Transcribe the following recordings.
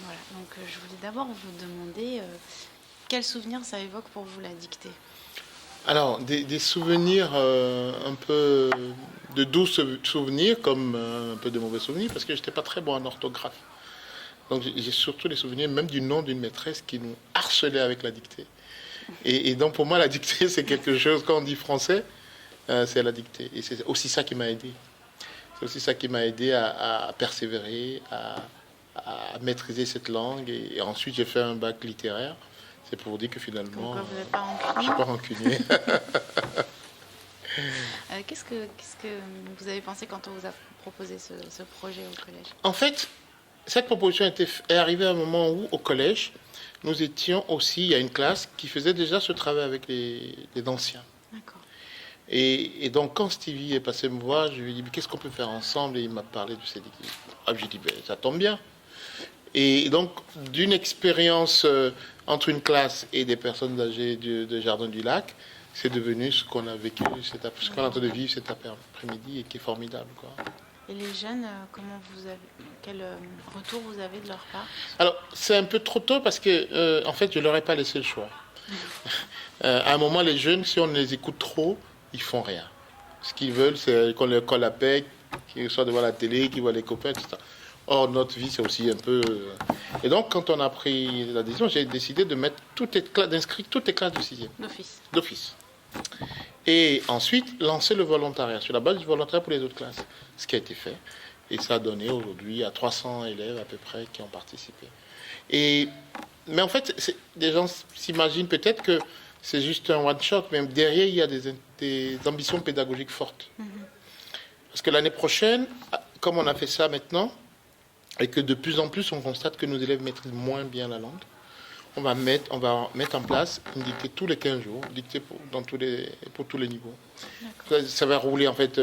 Voilà, donc je voulais d'abord vous demander quel souvenir ça évoque pour vous la dictée. Alors, des souvenirs un peu de doux souvenirs, comme un peu de mauvais souvenirs, parce que j'étais pas très bon en orthographe. Donc j'ai surtout les souvenirs même du nom d'une maîtresse qui nous harcelait avec la dictée. Et donc pour moi, la dictée, c'est quelque chose, quand on dit français, c'est la dictée. Et c'est aussi ça qui m'a aidé. C'est aussi ça qui m'a aidé à persévérer, à maîtriser cette langue. Et ensuite, j'ai fait un bac littéraire. C'est pour vous dire que Comme finalement, quoi vous n'êtes pas je suis rancunier. pas rancunier. Qu'est-ce que vous avez pensé quand on vous a proposé ce projet au collège? En fait, cette proposition est arrivée à un moment où, au collège, nous étions aussi, il y a une classe qui faisait déjà ce travail avec les anciens. D'accord. Et donc, quand Stevie est passé me voir, je lui ai dit, qu'est-ce qu'on peut faire ensemble? Et il m'a parlé de cette équipe. Ah, j'ai dit, ben, ça tombe bien. Et donc, d'une expérience entre une classe et des personnes âgées de Jardin du Lac, c'est devenu ce qu'on a vécu, ce qu'on est en train de vivre cet après-midi et qui est formidable, quoi. Et les jeunes, comment vous avez, quel retour vous avez de leur part? Alors, c'est un peu trop tôt parce que, en fait, je leur ai pas laissé le choix. À un moment, les jeunes, si on les écoute trop, ils font rien. Ce qu'ils veulent, c'est qu'on leur colle la paix, qu'ils soient devant la télé, qu'ils voient les copains, etc. Or, notre vie, c'est aussi un peu. Et donc, quand on a pris la décision, j'ai décidé de mettre d'inscrire toutes les classes du sixième, D'office. d'office. Et ensuite, lancer le volontariat, sur la base du volontariat pour les autres classes. Ce qui a été fait. Et ça a donné aujourd'hui à 300 élèves à peu près qui ont participé. Et, mais en fait, des gens s'imaginent peut-être que c'est juste un one-shot, mais derrière, il y a des ambitions pédagogiques fortes. Parce que l'année prochaine, comme on a fait ça maintenant, et que de plus en plus on constate que nos élèves maîtrisent moins bien la langue, on va mettre en place une dictée tous les 15 jours, dictée pour tous les niveaux. Ça va rouler en fait,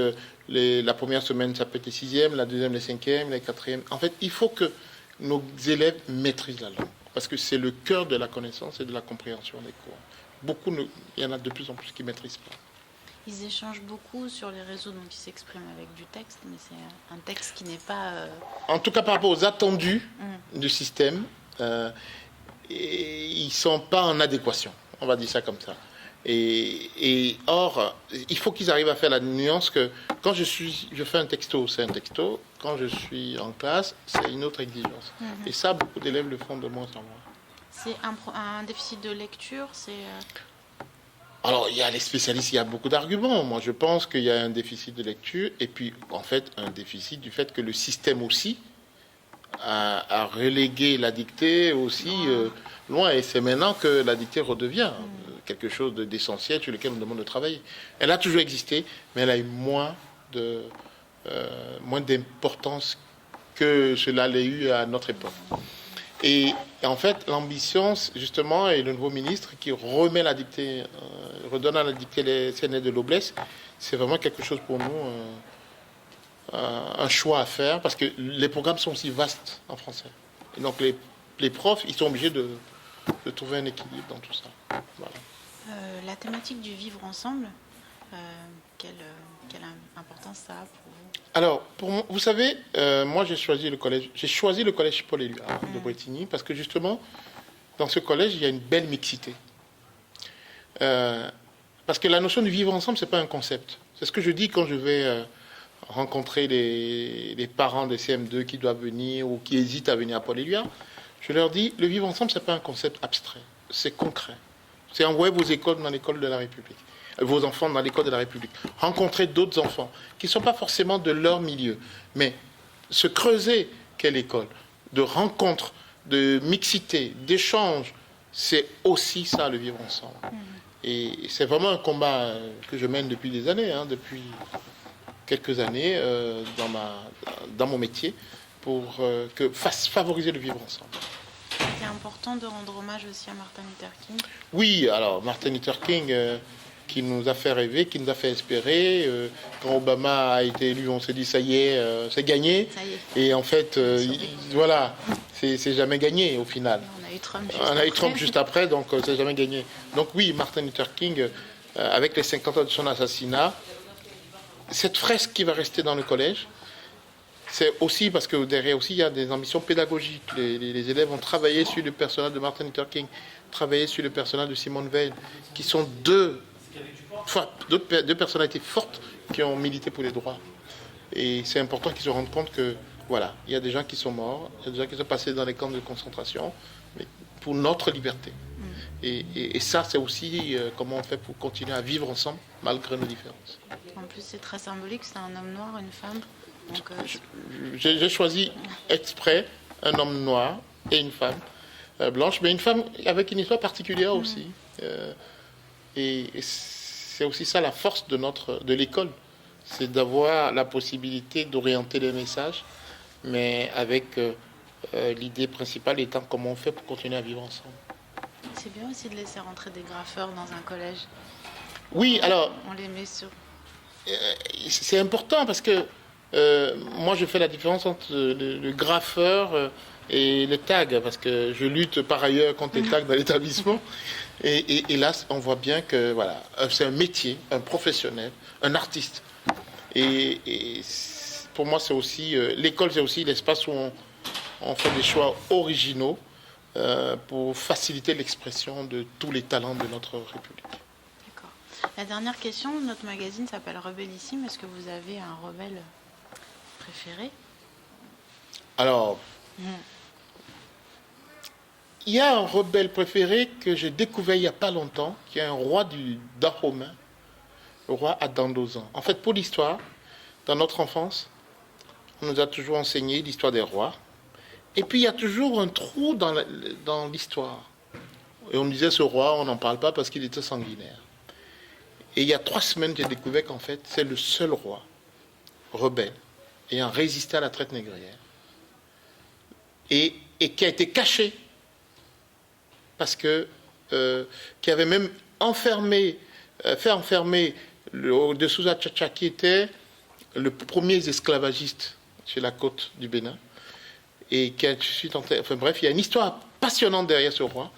la première semaine ça peut être les sixièmes, la deuxième les cinquièmes, les quatrièmes. En fait, il faut que nos élèves maîtrisent la langue, parce que c'est le cœur de la connaissance et de la compréhension des cours. Il y en a de plus en plus qui ne maîtrisent pas. Ils échangent beaucoup sur les réseaux, donc ils s'expriment avec du texte, mais c'est un texte qui n'est pas... En tout cas, par rapport aux attendus du système, ils ne sont pas en adéquation. On va dire ça comme ça. Or, il faut qu'ils arrivent à faire la nuance que quand je fais un texto, c'est un texto. Quand je suis en classe, c'est une autre exigence. Et ça, beaucoup d'élèves le font de moins en moins. C'est un déficit de lecture, c'est... Alors, il y a les spécialistes, il y a beaucoup d'arguments. Moi, je pense qu'il y a un déficit de lecture et puis, en fait, un déficit du fait que le système aussi a relégué la dictée aussi loin. Et c'est maintenant que la dictée redevient quelque chose d'essentiel sur lequel on demande de travailler. Elle a toujours existé, mais elle a eu moins d'importance que cela l'a eu à notre époque. Et en fait, l'ambition, justement, et le nouveau ministre qui remet la dictée, redonne à la dictée les CNL de l'Oblès, c'est vraiment quelque chose pour nous, un choix à faire, parce que les programmes sont aussi vastes en français. Et donc les profs, ils sont obligés de trouver un équilibre dans tout ça. Voilà. La thématique du vivre ensemble, quelle importance ça a pour vous? Alors, vous savez, moi j'ai choisi le collège Paul Éluard de Bretigny, parce que justement, dans ce collège, il y a une belle mixité. Parce que la notion de vivre ensemble, c'est pas un concept. C'est ce que je dis quand je vais rencontrer les parents des CM2 qui doivent venir ou qui hésitent à venir à Paul Éluard. Je leur dis, le vivre ensemble, c'est pas un concept abstrait, c'est concret. C'est envoyer vos écoles dans l'école de la République, vos enfants dans l'école de la République, rencontrer d'autres enfants qui ne sont pas forcément de leur milieu, mais se creuser quelle école, de rencontres, de mixité, d'échanges, c'est aussi ça le vivre ensemble. Et c'est vraiment un combat que je mène depuis des années, depuis quelques années dans mon métier, pour favoriser le vivre ensemble. C'est important de rendre hommage aussi à Martin Luther King. Oui, alors Martin Luther King, qui nous a fait rêver, qui nous a fait espérer. Quand Obama a été élu, on s'est dit ça y est, c'est gagné. Ça y est. Et en fait, voilà, c'est jamais gagné au final. On a eu Trump juste après, donc c'est jamais gagné. Donc oui, Martin Luther King, avec les 50 ans de son assassinat, cette fresque qui va rester dans le collège, c'est aussi parce que derrière aussi, il y a des ambitions pédagogiques. Les élèves ont travaillé sur le personnage de Martin Luther King, travaillé sur le personnage de Simone Veil, qui sont deux personnalités fortes qui ont milité pour les droits. Et c'est important qu'ils se rendent compte que, voilà, il y a des gens qui sont morts, il y a des gens qui sont passés dans les camps de concentration, mais pour notre liberté. Et ça, c'est aussi comment on fait pour continuer à vivre ensemble, malgré nos différences. En plus, c'est très symbolique, c'est un homme noir, une femme. Donc, j'ai choisi exprès un homme noir et une femme blanche, mais une femme avec une histoire particulière aussi. Et c'est aussi ça la force de l'école, c'est d'avoir la possibilité d'orienter les messages, mais avec l'idée principale étant comment on fait pour continuer à vivre ensemble. C'est bien aussi de laisser rentrer des graffeurs dans un collège. Oui, alors... On les met sur... c'est important parce que moi je fais la différence entre le graffeur et le tag, parce que je lutte par ailleurs contre les tags dans l'établissement. Et là, on voit bien que voilà, c'est un métier, un professionnel, un artiste. Et pour moi, c'est aussi... l'école, c'est aussi l'espace où on fait des choix originaux pour faciliter l'expression de tous les talents de notre République. D'accord. La dernière question, notre magazine s'appelle Rebellissime. Est-ce que vous avez un rebelle préféré? Alors, il y a un rebelle préféré que j'ai découvert il n'y a pas longtemps, qui est un roi du Dahomey, le roi Adandozan. En fait, pour l'histoire, dans notre enfance, on nous a toujours enseigné l'histoire des rois. Et puis, il y a toujours un trou dans l'histoire. Et on disait, ce roi, on n'en parle pas parce qu'il était sanguinaire. Et il y a 3 semaines, j'ai découvert qu'en fait, c'est le seul roi rebelle ayant résisté à la traite négrière et qui a été caché parce que qui avait même fait enfermer de Souza Tchatcha, qui était le premier esclavagiste sur la côte du Bénin, et qui a suite enfin bref, il y a une histoire passionnante derrière ce roi.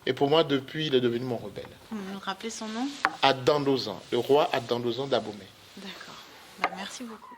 Et pour moi, depuis, il est devenu mon rebelle. Vous nous rappelez son nom? Adandozan, le roi Adandozan d'Abomey. D'accord. Bah, merci beaucoup.